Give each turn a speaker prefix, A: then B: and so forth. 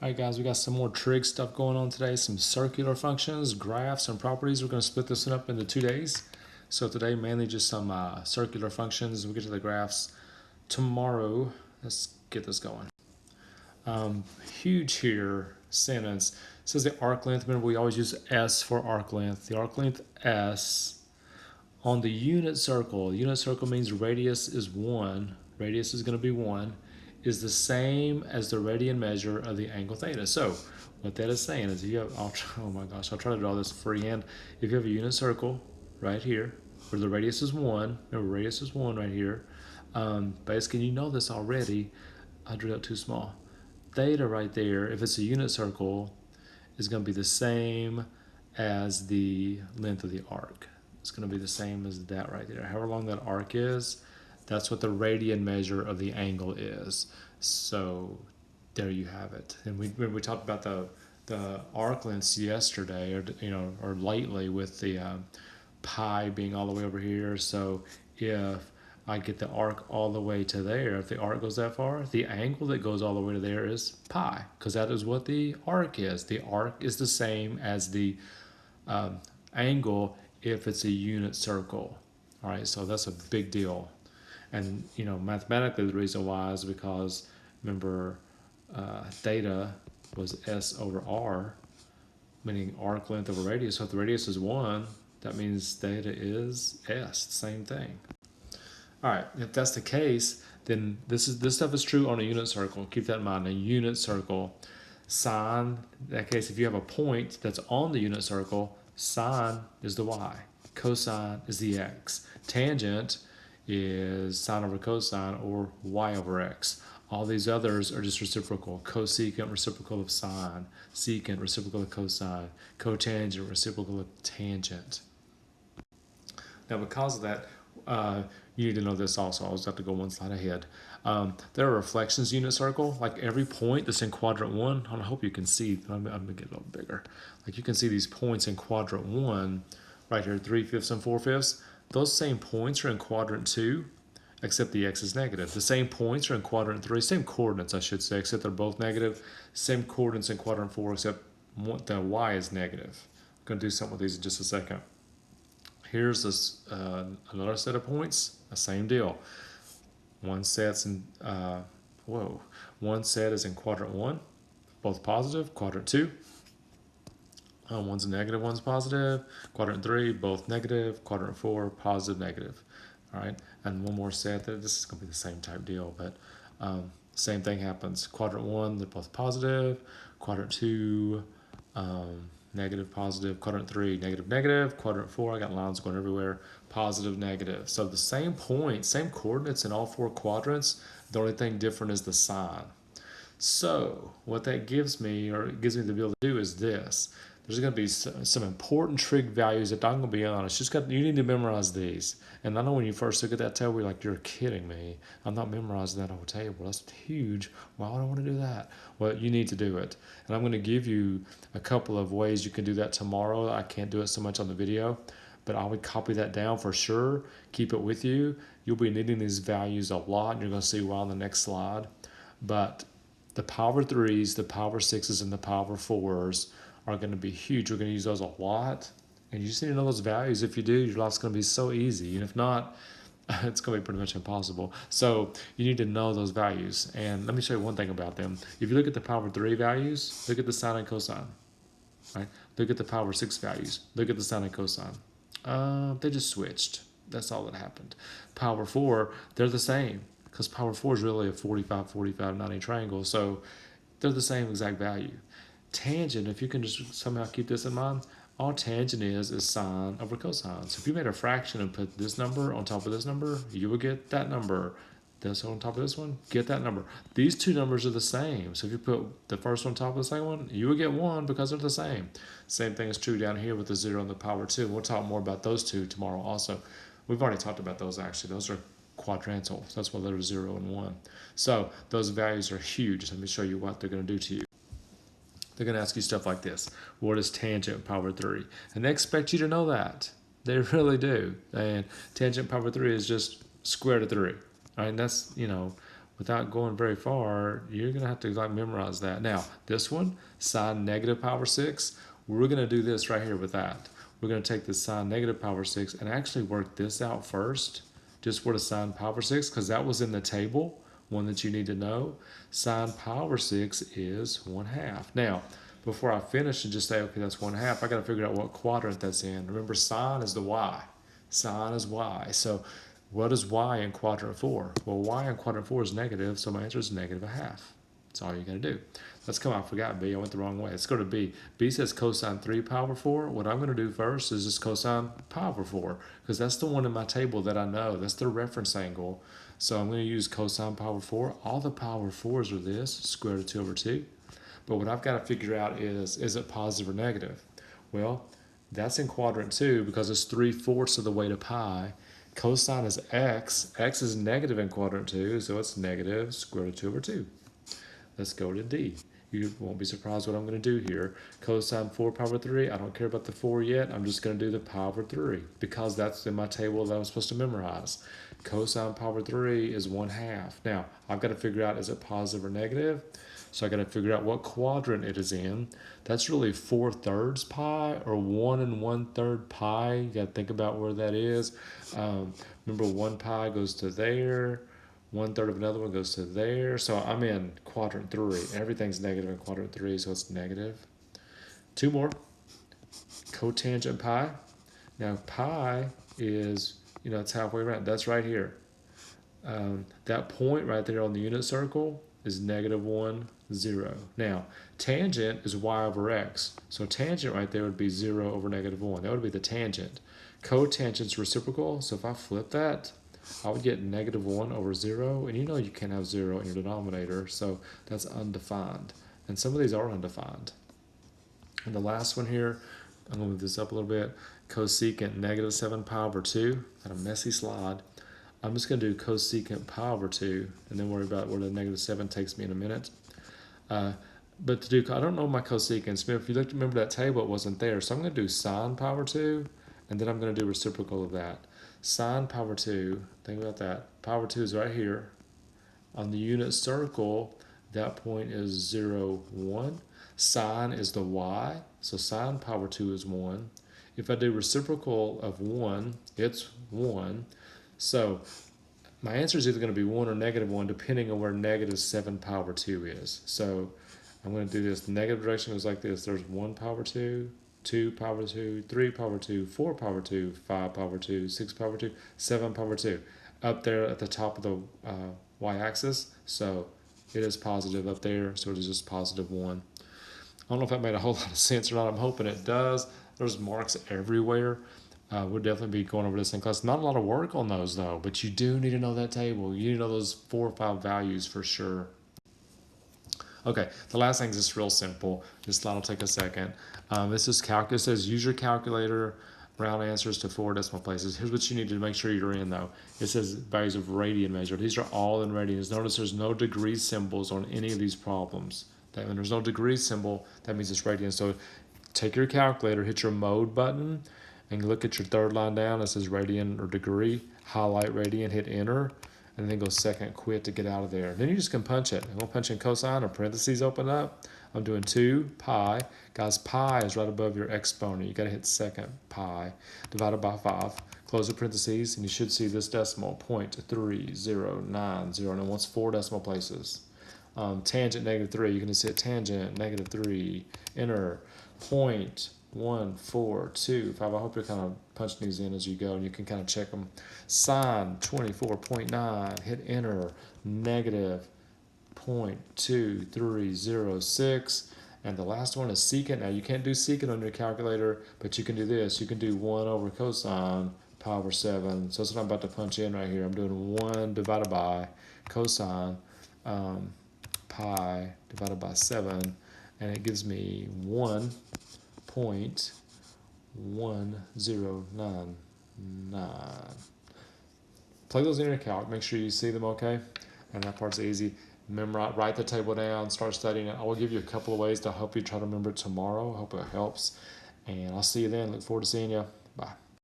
A: All right, guys, we got some more trig stuff going on today, some circular functions, graphs, and properties. We're going to split this one up into 2 days. So today, mainly just some circular functions. We'll get to the graphs tomorrow. Let's get this going. Huge here sentence. It says the arc length. Remember, we always use S for arc length. The arc length S on the unit circle. Unit circle means radius is 1. Radius is going to be 1. Is the same as the radian measure of the angle theta. So what that is saying is if you have, oh my gosh, I'll try to draw this freehand. If you have a unit circle right here, where the radius is 1, remember radius is 1 right here, basically you know this already, I drew that too small. Theta right there, if it's a unit circle, is going to be the same as the length of the arc. It's going to be the same as that right there. However long that arc is, that's what the radian measure of the angle is. So there you have it. And we talked about the arc lengths yesterday, or lately, with the pi being all the way over here. So if I get the arc all the way to there, if the arc goes that far, the angle that goes all the way to there is pi, because that is what the arc is. The arc is the same as the angle if it's a unit circle. All right, so that's a big deal. And mathematically, the reason why is because, remember, theta was S over R, meaning arc length over radius. So if the radius is 1, that means theta is S, same thing. All right, if that's the case, then this stuff is true on a unit circle. Keep that in mind. A unit circle, sine, in that case, if you have a point that's on the unit circle, sine is the y, cosine is the x, tangent is sine over cosine, or y over x. All these others are just reciprocal. Cosecant, reciprocal of sine. Secant, reciprocal of cosine. Cotangent, reciprocal of tangent. Now, because of that, you need to know this also. I was have to go one slide ahead. There are reflections unit circle. Like every point that's in quadrant 1, I hope you can see. I'm going to get a little bigger. Like you can see these points in quadrant 1 right here, 3/5 and 4/5. Those same points are in quadrant 2, except the x is negative. The same points are in quadrant 3, same coordinates I should say, except they're both negative. Same coordinates in quadrant 4, except the y is negative. I'm going to do something with these in just a second. Here's this, another set of points, the same deal. One set's in, one set is in quadrant 1, both positive. Quadrant 2, one's negative, one's positive. Quadrant 3, both negative. Quadrant 4, positive, negative. All right, and one more set. This is going to be the same type deal, but same thing happens. Quadrant 1, they're both positive. Quadrant 2, negative, positive. Quadrant 3, negative, negative. Quadrant 4, I got lines going everywhere. Positive, negative. So the same point, same coordinates in all 4 quadrants. The only thing different is the sign. So what that gives me, or it gives me the ability to do, is this. There's going to be some important trig values that I'm going to be honest. You need to memorize these. And I know when you first look at that table, you're like, you're kidding me. I'm not memorizing that whole table. That's huge. Why would I want to do that? Well, you need to do it. And I'm going to give you a couple of ways you can do that tomorrow. I can't do it so much on the video, but I would copy that down for sure. Keep it with you. You'll be needing these values a lot, and you're going to see why on the next slide. But the power 3s, the power 6s, and the power 4s are going to be huge. We're going to use those a lot. And you just need to know those values. If you do, your life's going to be so easy. And if not, it's going to be pretty much impossible. So you need to know those values. And let me show you one thing about them. If you look at the power 3 values, look at the sine and cosine. Right? Look at the power 6 values. Look at the sine and cosine. They just switched. That's all that happened. Power 4, they're the same, because power 4 is really a 45, 45, 90 triangle. So they're the same exact value. Tangent, if you can just somehow keep this in mind, all tangent is sine over cosine. So if you made a fraction and put this number on top of this number, you would get that number. This on top of this one, get that number. These two numbers are the same. So if you put the first one on top of the second one, you would get 1 because they're the same. Same thing is true down here with the 0 and the power 2. We'll talk more about those two tomorrow also. We've already talked about those actually. Those are quadrantal. That's why they're 0 and 1. So those values are huge. Let me show you what they're going to do to you. They're going to ask you stuff like this. What is tangent power 3? And they expect you to know that. They really do. And tangent power 3 is just square root of 3. All right, and that's, without going very far, you're going to have to like memorize that. Now, this one, sine negative pi over 6, we're going to do this right here with that. We're going to take the sine negative pi over 6 and actually work this out first, just for the sine pi over 6, because that was in the table, one that you need to know. Sine pi over 6 is 1/2. Now, before I finish and just say, okay, that's 1/2, I got to figure out what quadrant that's in. Remember, sine is the y. Sine is y. So what is y in quadrant 4? Well, y in quadrant 4 is negative, so my answer is -1/2. That's all you got to do. Let's come. I forgot B. I went the wrong way. Let's go to B. B says cosine 3 pi over 4. What I'm going to do first is just cosine pi over 4, because that's the one in my table that I know. That's the reference angle. So I'm going to use cosine pi over 4. All the pi over 4s are this, square root of 2 over 2. But what I've got to figure out is it positive or negative? Well, that's in quadrant 2 because it's 3/4 of the way to pi. Cosine is x. X is negative in quadrant 2, so it's negative square root of 2 over 2. Let's go to D. You won't be surprised what I'm going to do here. Cosine 4 pi over 3. I don't care about the 4 yet. I'm just going to do the pi over 3 because that's in my table that I'm supposed to memorize. Cosine pi over 3 is 1/2. Now, I've got to figure out, is it positive or negative? So I got to figure out what quadrant it is in. That's really 4/3 pi or 1 1/3 pi. You got to think about where that is. Remember, 1 pi goes to there. 1/3 of another one goes to there. So I'm in quadrant 3. Everything's negative in quadrant 3, so it's negative. 2 more. Cotangent pi. Now pi is, it's halfway around. That's right here. That point right there on the unit circle is -1, 0. Now, tangent is y over x. So tangent right there would be 0 over -1. That would be the tangent. Cotangent's reciprocal, so if I flip that, I would get -1 over 0. And you can't have 0 in your denominator, so that's undefined. And some of these are undefined. And the last one here, I'm going to move this up a little bit. Cosecant -7 pi over 2. Got a messy slide. I'm just going to do cosecant pi over 2 and then worry about where the -7 takes me in a minute. But to do, I don't know my cosecants. If you remember that table, it wasn't there. So I'm going to do sine pi over 2, and then I'm going to do reciprocal of that. Sine pi over 2, think about that. Pi over 2 is right here. On the unit circle, that point is 0, 1. Sine is the y, so sine pi over 2 is 1. If I do reciprocal of 1, it's 1. So my answer is either going to be 1 or -1, depending on where -7 pi over 2 is. So I'm going to do this. The negative direction goes like this. There's 1 pi over 2, 2 pi over 2, 3 pi over 2, 4 pi over 2, 5 pi over 2, 6 pi over 2, 7 pi over 2. Up there at the top of the y-axis. So it is positive up there, so it is just +1. I don't know if that made a whole lot of sense or not. I'm hoping it does. There's marks everywhere. We'll definitely be going over this in class. Not a lot of work on those, though, but you do need to know that table. You need to know those 4 or 5 values for sure. Okay, the last thing is just real simple. This slide will take a second. This is calculus. It says use your calculator, round answers to 4 decimal places. Here's what you need to make sure you're in, though. It says values of radian measured. These are all in radians. Notice there's no degree symbols on any of these problems. When there's no degree symbol, that means it's radian. So take your calculator, hit your mode button, and look at your third line down. It says radian or degree. Highlight radian, hit enter, and then go second quit to get out of there. Then you just can punch it. I'm going to punch in cosine or parentheses open up. I'm doing 2 pi. Guys, pi is right above your exponent. You got to hit second pi divided by 5. Close the parentheses, and you should see this decimal, 0.3090. And it wants 4 decimal places. Tangent -3, you can just hit tangent -3, enter, 0.1425. I hope you're kind of punching these in as you go, and you can kind of check them. Sine 24.9, hit enter, -0.2306. And the last one is secant. Now you can't do secant on your calculator, but you can do this. You can do 1 over cosine pi over 7. So that's what I'm about to punch in right here. I'm doing 1 divided by cosine pi divided by 7, and it gives me 1.1099. Plug those in your calc. Make sure you see them okay, and that part's easy. Memorize, write the table down, start studying it. I will give you a couple of ways to help you try to remember it tomorrow. I hope it helps, and I'll see you then. Look forward to seeing you. Bye.